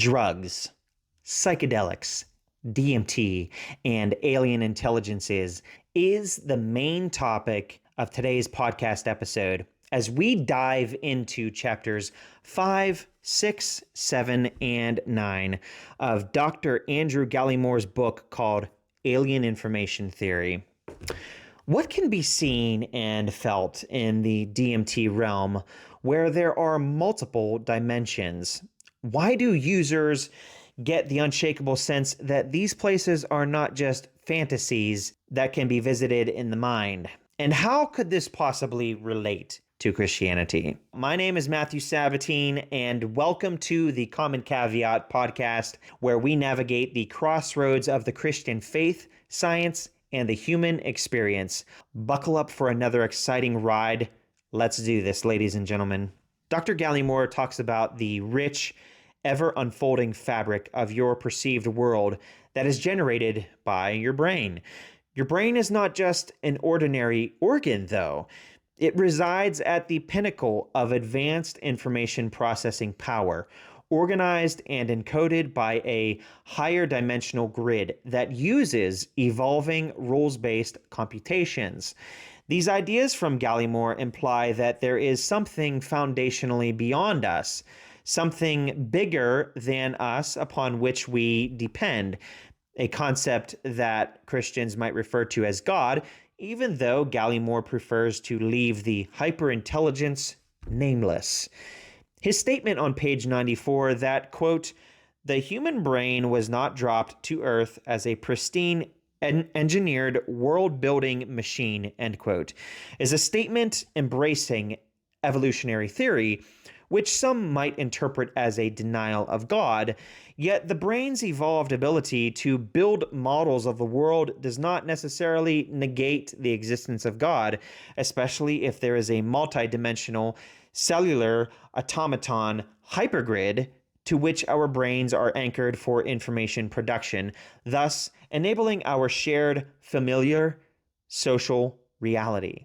drugs, psychedelics, DMT, and alien intelligences is the main topic of today's podcast episode as we dive into chapters 5, 6, 7, and 9 of Dr. Andrew Gallimore's book called Alien Information Theory. What can be seen and felt in the DMT realm where there are multiple dimensions? Why do users get the unshakable sense that these places are not just fantasies that can be visited in the mind? And how could this possibly relate to Christianity? My name is Matthew Sabatine, and welcome to the Common Caveat podcast, where we navigate the crossroads of the Christian faith, science, and the human experience. Buckle up for another exciting ride. Let's do this, ladies and gentlemen. Dr. Gallimore talks about the rich, ever-unfolding fabric of your perceived world that is generated by your brain. Your brain is not just an ordinary organ, though. It resides at the pinnacle of advanced information processing power, organized and encoded by a higher dimensional grid that uses evolving rules-based computations. These ideas from Gallimore imply that there is something foundationally beyond us, something bigger than us upon which we depend, a concept that Christians might refer to as God, even though Gallimore prefers to leave the hyperintelligence nameless. His statement on page 94 that, quote, "The human brain was not dropped to earth as a pristine engineered world-building machine," end quote, is a statement embracing evolutionary theory, which some might interpret as a denial of God. Yet the brain's evolved ability to build models of the world does not necessarily negate the existence of God, especially if there is a multidimensional cellular automaton hypergrid to which our brains are anchored for information production, thus enabling our shared familiar social reality.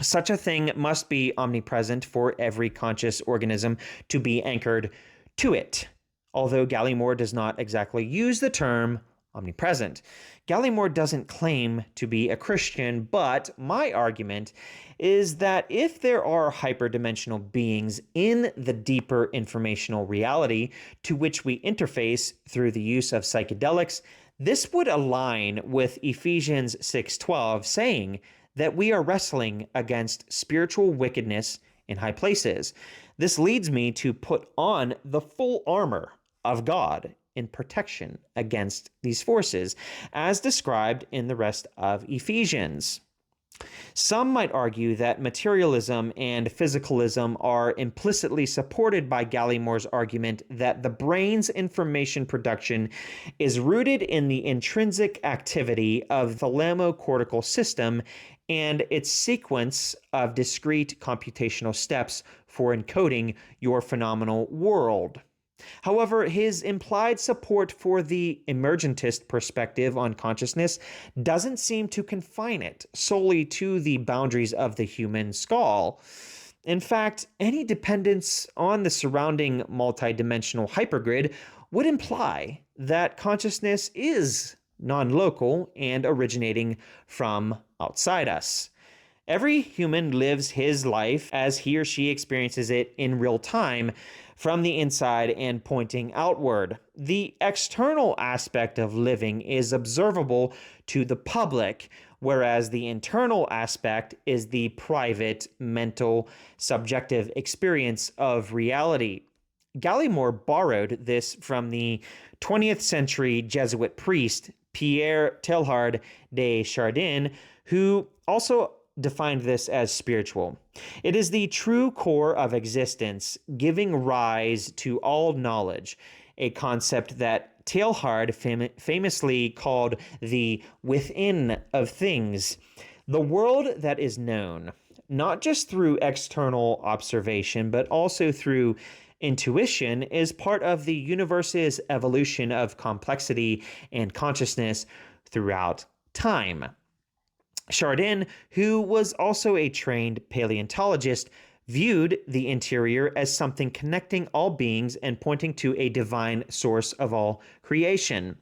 Such a thing must be omnipresent for every conscious organism to be anchored to it, although Gallimore does not exactly use the term omnipresent. Gallimore doesn't claim to be a Christian, but my argument is that if there are hyperdimensional beings in the deeper informational reality to which we interface through the use of psychedelics, this would align with Ephesians 6:12, saying that we are wrestling against spiritual wickedness in high places. This leads me to put on the full armor of God in protection against these forces, as described in the rest of Ephesians. Some might argue that materialism and physicalism are implicitly supported by Gallimore's argument that the brain's information production is rooted in the intrinsic activity of the thalamocortical system and its sequence of discrete computational steps for encoding your phenomenal world. However, his implied support for the emergentist perspective on consciousness doesn't seem to confine it solely to the boundaries of the human skull. In fact, any dependence on the surrounding multidimensional hypergrid would imply that consciousness is non-local and originating from outside us. Every human lives his life as he or she experiences it in real time, from the inside and pointing outward. The external aspect of living is observable to the public, whereas the internal aspect is the private, mental, subjective experience of reality. Gallimore borrowed this from the 20th century Jesuit priest Pierre Teilhard de Chardin, who also defined this as spiritual. It is the true core of existence, giving rise to all knowledge, a concept that Teilhard famously called the within of things, the world that is known, not just through external observation, but also through intuition, is part of the universe's evolution of complexity and consciousness throughout time. Chardin, who was also a trained paleontologist, viewed the interior as something connecting all beings and pointing to a divine source of all creation.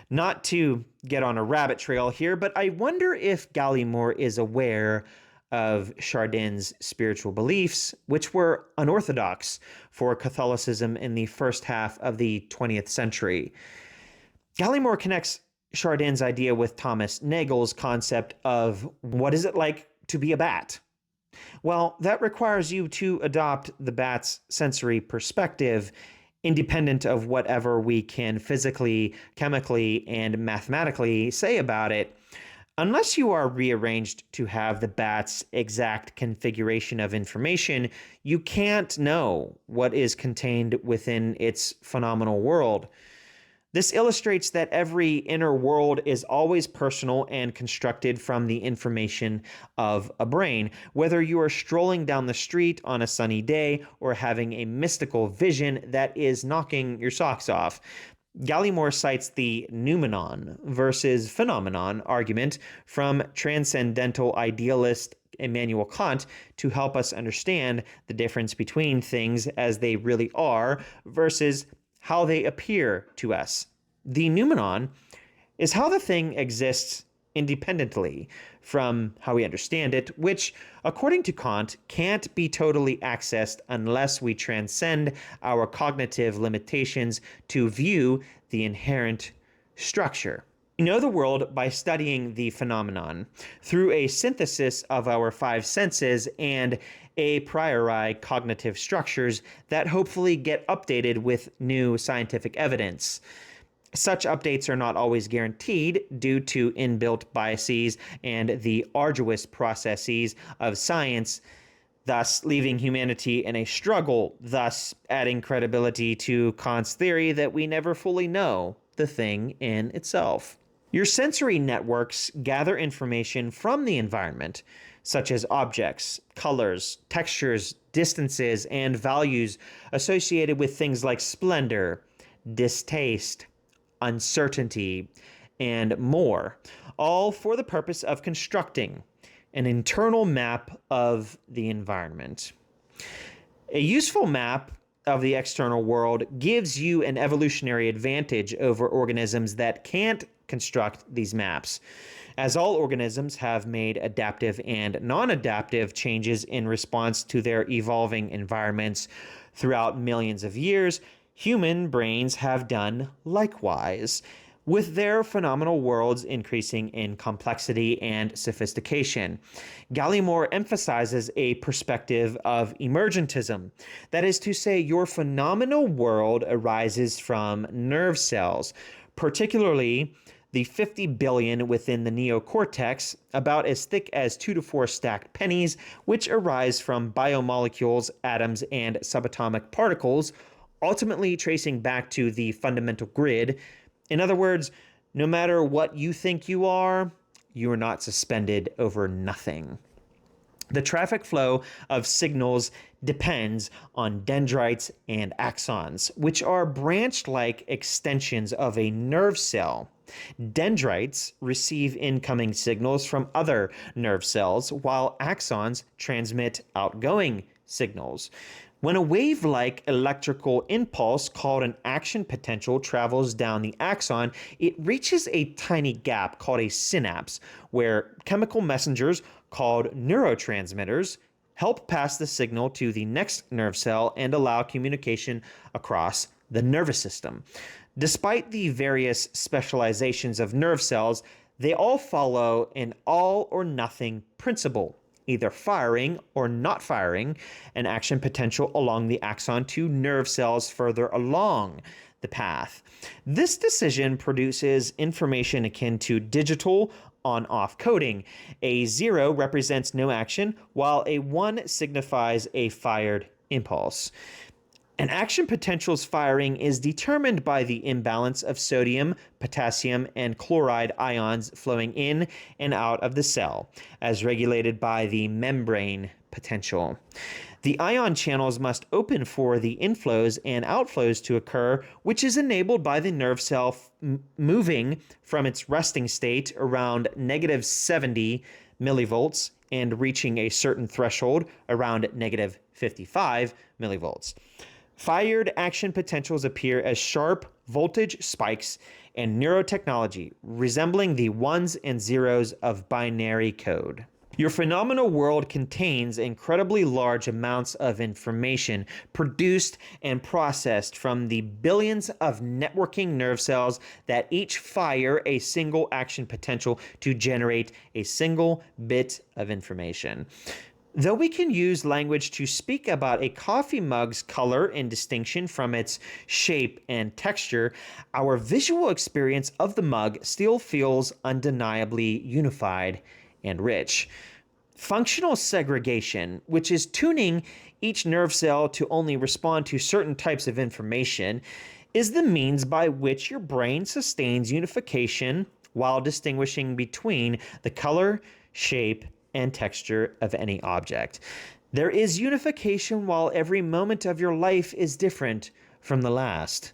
Not to get on a rabbit trail here, but I wonder if Gallimore is aware of Chardin's spiritual beliefs, which were unorthodox for Catholicism in the first half of the 20th century. Gallimore connects Chardin's idea with Thomas Nagel's concept of what is it like to be a bat? Well, that requires you to adopt the bat's sensory perspective, independent of whatever we can physically, chemically, and mathematically say about it. Unless you are rearranged to have the bat's exact configuration of information, you can't know what is contained within its phenomenal world. This illustrates that every inner world is always personal and constructed from the information of a brain, whether you are strolling down the street on a sunny day or having a mystical vision that is knocking your socks off. Gallimore cites the noumenon versus phenomenon argument from transcendental idealist Immanuel Kant to help us understand the difference between things as they really are versus how they appear to us. The noumenon is how the thing exists independently from how we understand it, which, according to Kant, can't be totally accessed unless we transcend our cognitive limitations to view the inherent structure. We know the world by studying the phenomenon through a synthesis of our five senses and a priori cognitive structures that hopefully get updated with new scientific evidence. Such updates are not always guaranteed due to inbuilt biases and the arduous processes of science, thus leaving humanity in a struggle, thus adding credibility to Kant's theory that we never fully know the thing in itself. Your sensory networks gather information from the environment, such as objects, colors, textures, distances, and values associated with things like splendor, distaste, uncertainty, and more, all for the purpose of constructing an internal map of the environment. A useful map of the external world gives you an evolutionary advantage over organisms that can't construct these maps, as all organisms have made adaptive and non-adaptive changes in response to their evolving environments throughout millions of years. Human brains have done likewise, with their phenomenal worlds increasing in complexity and sophistication. Gallimore emphasizes a perspective of emergentism. That is to say, your phenomenal world arises from nerve cells, particularly the 50 billion within the neocortex, about as thick as 2 to 4 stacked pennies, which arise from biomolecules, atoms, and subatomic particles, ultimately tracing back to the fundamental grid. In other words, no matter what you think you are not suspended over nothing. The traffic flow of signals depends on dendrites and axons, which are branch-like extensions of a nerve cell. Dendrites receive incoming signals from other nerve cells, while axons transmit outgoing signals. When a wave-like electrical impulse called an action potential travels down the axon, it reaches a tiny gap called a synapse, where chemical messengers called neurotransmitters help pass the signal to the next nerve cell and allow communication across the nervous system. Despite the various specializations of nerve cells, they all follow an all-or-nothing principle, either firing or not firing an action potential along the axon to nerve cells further along the path. This decision produces information akin to digital on-off coding. A 0 represents no action, while a 1 signifies a fired impulse. An action potential's firing is determined by the imbalance of sodium, potassium, and chloride ions flowing in and out of the cell, as regulated by the membrane potential. The ion channels must open for the inflows and outflows to occur, which is enabled by the nerve cell moving from its resting state around -70 millivolts and reaching a certain threshold around negative 55 millivolts. Fired action potentials appear as sharp voltage spikes and neurotechnology, resembling the ones and zeros of binary code. Your phenomenal world contains incredibly large amounts of information produced and processed from the billions of networking nerve cells that each fire a single action potential to generate a single bit of information. Though we can use language to speak about a coffee mug's color and distinction from its shape and texture, our visual experience of the mug still feels undeniably unified and rich. Functional segregation, which is tuning each nerve cell to only respond to certain types of information, is the means by which your brain sustains unification while distinguishing between the color, shape, and texture of any object. There is unification while every moment of your life is different from the last.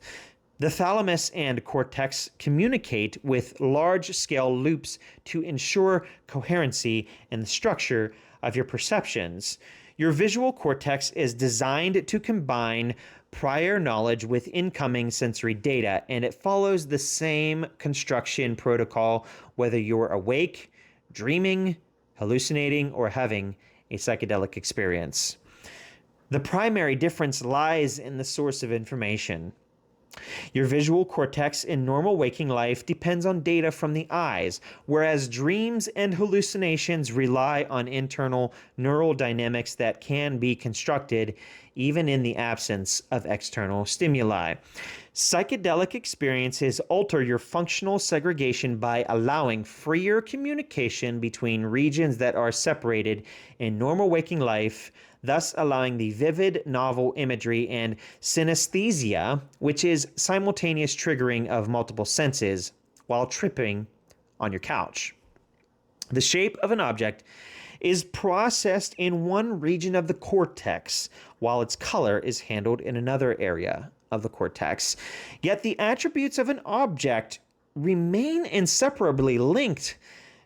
The thalamus and cortex communicate with large-scale loops to ensure coherency in the structure of your perceptions. Your visual cortex is designed to combine prior knowledge with incoming sensory data, and it follows the same construction protocol whether you're awake, dreaming, hallucinating, or having a psychedelic experience. The primary difference lies in the source of information. Your visual cortex in normal waking life depends on data from the eyes, whereas dreams and hallucinations rely on internal neural dynamics that can be constructed even in the absence of external stimuli. Psychedelic experiences alter your functional segregation by allowing freer communication between regions that are separated in normal waking life, thus allowing the vivid novel imagery and synesthesia, which is simultaneous triggering of multiple senses while tripping on your couch. The shape of an object is processed in one region of the cortex, while its color is handled in another area of the cortex. Yet the attributes of an object remain inseparably linked,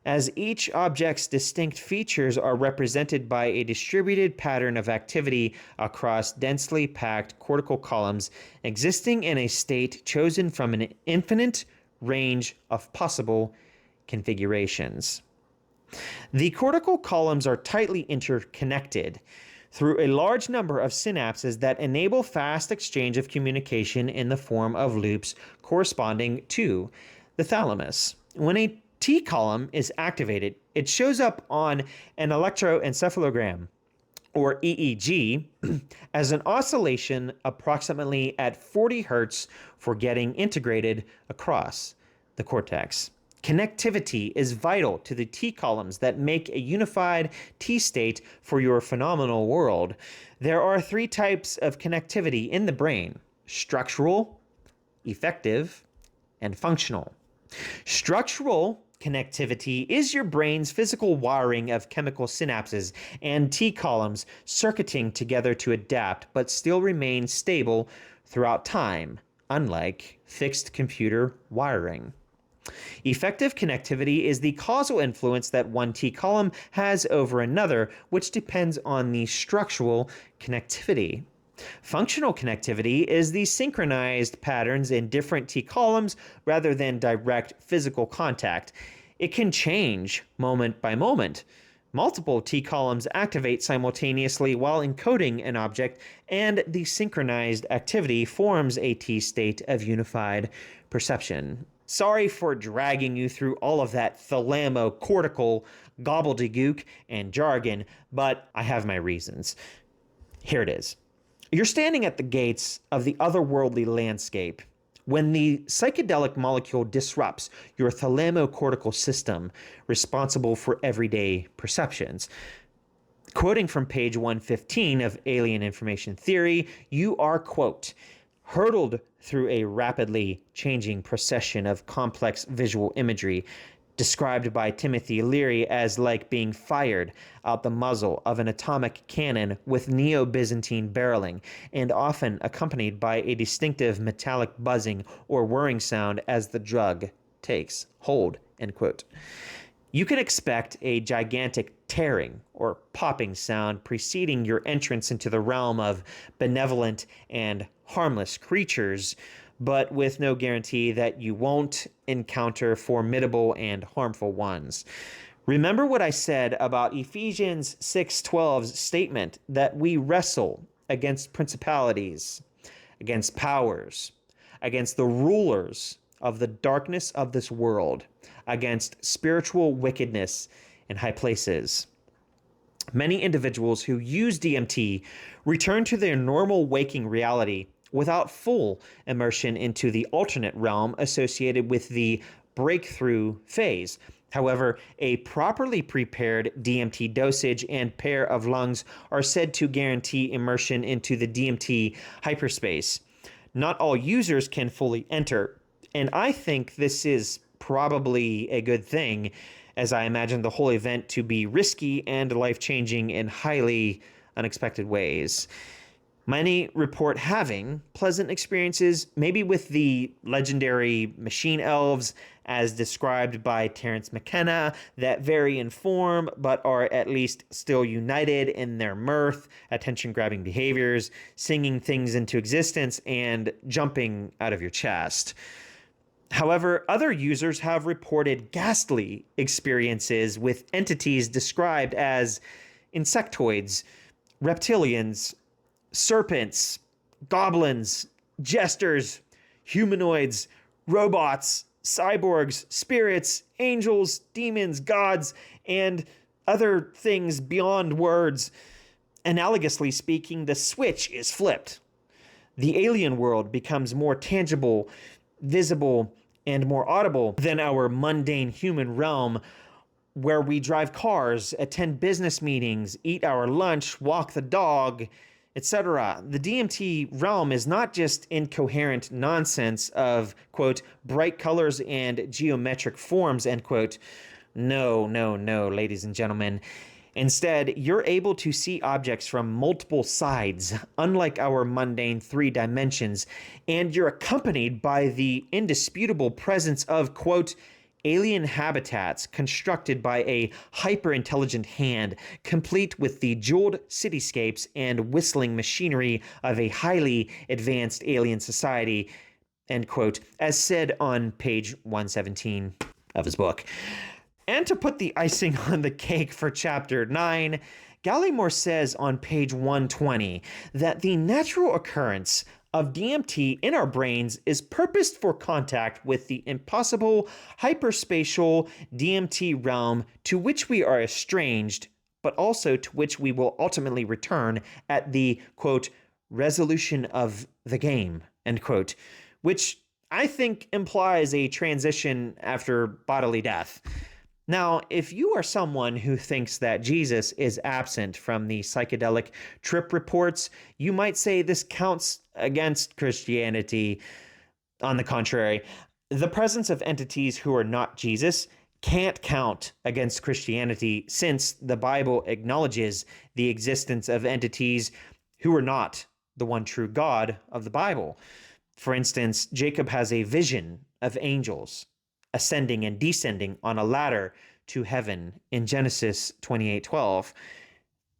as each object's distinct features are represented by a distributed pattern of activity across densely packed cortical columns existing in a state chosen from an infinite range of possible configurations. The cortical columns are tightly interconnected through a large number of synapses that enable fast exchange of communication in the form of loops corresponding to the thalamus. When a T column is activated, it shows up on an electroencephalogram, or EEG, as an oscillation approximately at 40 hertz for getting integrated across the cortex. Connectivity is vital to the T columns that make a unified T state for your phenomenal world. There are three types of connectivity in the brain: structural, effective, and functional. Structural connectivity is your brain's physical wiring of chemical synapses and T columns circuiting together to adapt but still remain stable throughout time, unlike fixed computer wiring. Effective connectivity is the causal influence that one T column has over another, which depends on the structural connectivity. Functional connectivity is the synchronized patterns in different T columns rather than direct physical contact. It can change moment by moment. Multiple T columns activate simultaneously while encoding an object, and the synchronized activity forms a T state of unified perception. Sorry for dragging you through all of that thalamocortical gobbledygook and jargon, but I have my reasons. Here it is. You're standing at the gates of the otherworldly landscape when the psychedelic molecule disrupts your thalamocortical system responsible for everyday perceptions. Quoting from page 115 of Alien Information Theory, you are, quote, hurtled through a rapidly changing procession of complex visual imagery, described by Timothy Leary as like being fired out the muzzle of an atomic cannon with Neo-Byzantine barreling, and often accompanied by a distinctive metallic buzzing or whirring sound as the drug takes hold, end quote. You can expect a gigantic tearing or popping sound preceding your entrance into the realm of benevolent and harmless creatures, but with no guarantee that you won't encounter formidable and harmful ones. Remember what I said about Ephesians 6:12's statement that we wrestle against principalities, against powers, against the rulers of the darkness of this world, against spiritual wickedness in high places. Many individuals who use DMT return to their normal waking reality without full immersion into the alternate realm associated with the breakthrough phase. However, a properly prepared DMT dosage and pair of lungs are said to guarantee immersion into the DMT hyperspace. Not all users can fully enter, and I think this is probably a good thing, as I imagine the whole event to be risky and life-changing in highly unexpected ways. Many report having pleasant experiences, maybe with the legendary machine elves, as described by Terence McKenna, that vary in form but are at least still united in their mirth, attention-grabbing behaviors, singing things into existence, and jumping out of your chest. However, other users have reported ghastly experiences with entities described as insectoids, reptilians, serpents, goblins, jesters, humanoids, robots, cyborgs, spirits, angels, demons, gods, and other things beyond words. Analogously speaking, the switch is flipped. The alien world becomes more tangible, visible, and more audible than our mundane human realm, where we drive cars, attend business meetings, eat our lunch, walk the dog, etc. The DMT realm is not just incoherent nonsense of, quote, bright colors and geometric forms, end quote. No, ladies and gentlemen. Instead, you're able to see objects from multiple sides, unlike our mundane 3 dimensions, and you're accompanied by the indisputable presence of, quote, alien habitats constructed by a hyper-intelligent hand, complete with the jeweled cityscapes and whistling machinery of a highly advanced alien society, end quote, as said on page 117 of his book. And to put the icing on the cake for chapter 9, Gallimore says on page 120 that the natural occurrence of DMT in our brains is purposed for contact with the impossible hyperspatial DMT realm to which we are estranged, but also to which we will ultimately return at the, quote, resolution of the game, end quote, which I think implies a transition after bodily death. Now, if you are someone who thinks that Jesus is absent from the psychedelic trip reports, you might say this counts against Christianity. On the contrary, the presence of entities who are not Jesus can't count against Christianity, since the Bible acknowledges the existence of entities who are not the one true God of the Bible. For instance, Jacob has a vision of angels ascending and descending on a ladder to heaven in Genesis 28:12.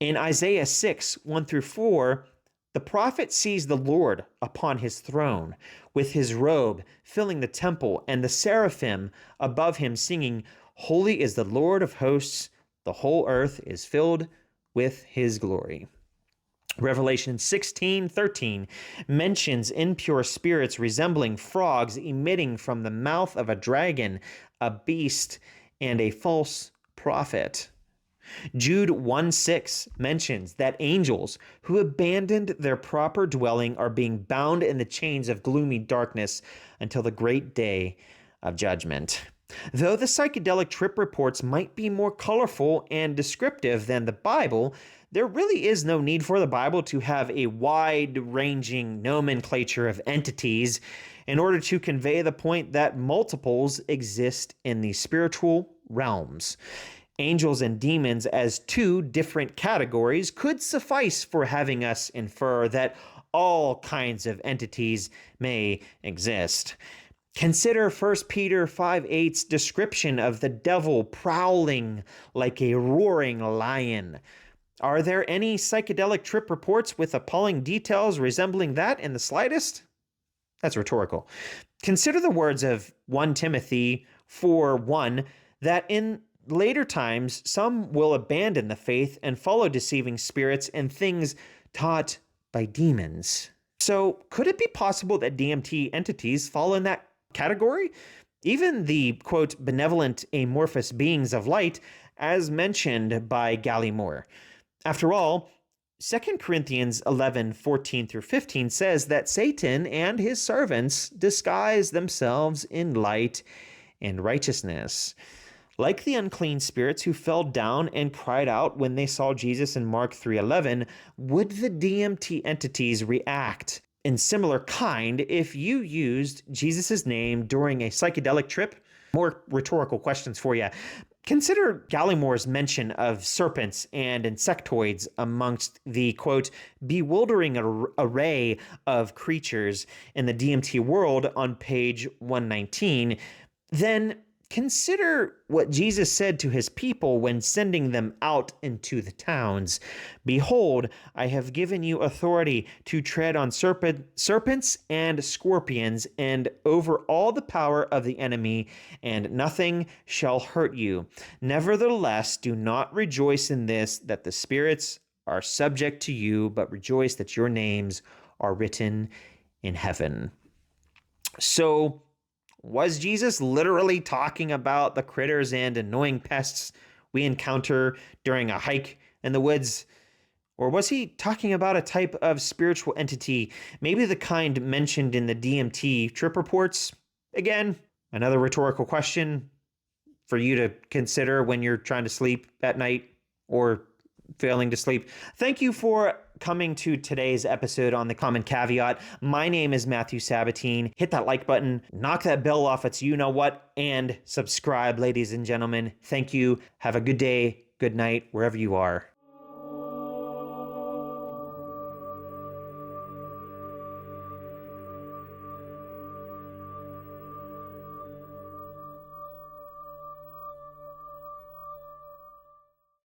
In Isaiah 6:1-4, the prophet sees the Lord upon his throne, with his robe filling the temple, and the seraphim above him singing, "Holy is the Lord of hosts, the whole earth is filled with his glory." Revelation 16:13 mentions impure spirits resembling frogs emitting from the mouth of a dragon, a beast, and a false prophet. Jude 1:6 mentions that angels who abandoned their proper dwelling are being bound in the chains of gloomy darkness until the great day of judgment. Though the psychedelic trip reports might be more colorful and descriptive than the Bible, there really is no need for the Bible to have a wide-ranging nomenclature of entities in order to convey the point that multiples exist in the spiritual realms. Angels and demons as 2 different categories could suffice for having us infer that all kinds of entities may exist. Consider 1 Peter 5:8's description of the devil prowling like a roaring lion. Are there any psychedelic trip reports with appalling details resembling that in the slightest? That's rhetorical. Consider the words of 1 Timothy 4:1 that in later times some will abandon the faith and follow deceiving spirits and things taught by demons. So, could it be possible that DMT entities fall in that category? Even the, quote, benevolent amorphous beings of light, as mentioned by Gallimore. After all, 2 Corinthians 11:14-15 says that Satan and his servants disguise themselves in light and righteousness. Like the unclean spirits who fell down and cried out when they saw Jesus in Mark 3:11, would the DMT entities react in similar kind if you used Jesus' name during a psychedelic trip? More rhetorical questions for you. Consider Gallimore's mention of serpents and insectoids amongst the, quote, bewildering array of creatures in the DMT world on page 119. Then consider what Jesus said to his people when sending them out into the towns. Behold, I have given you authority to tread on serpents and scorpions and over all the power of the enemy, and nothing shall hurt you. Nevertheless, do not rejoice in this, that the spirits are subject to you, but rejoice that your names are written in heaven. So, was Jesus literally talking about the critters and annoying pests we encounter during a hike in the woods? Or was he talking about a type of spiritual entity, maybe the kind mentioned in the DMT trip reports? Again, another rhetorical question for you to consider when you're trying to sleep at night or failing to sleep. Thank you for coming to today's episode on The Common Caveat. My name is Matthew Sabatine. Hit that like button, knock that bell off its you-know-what, and subscribe, ladies and gentlemen. Thank you. Have a good day, good night, wherever you are.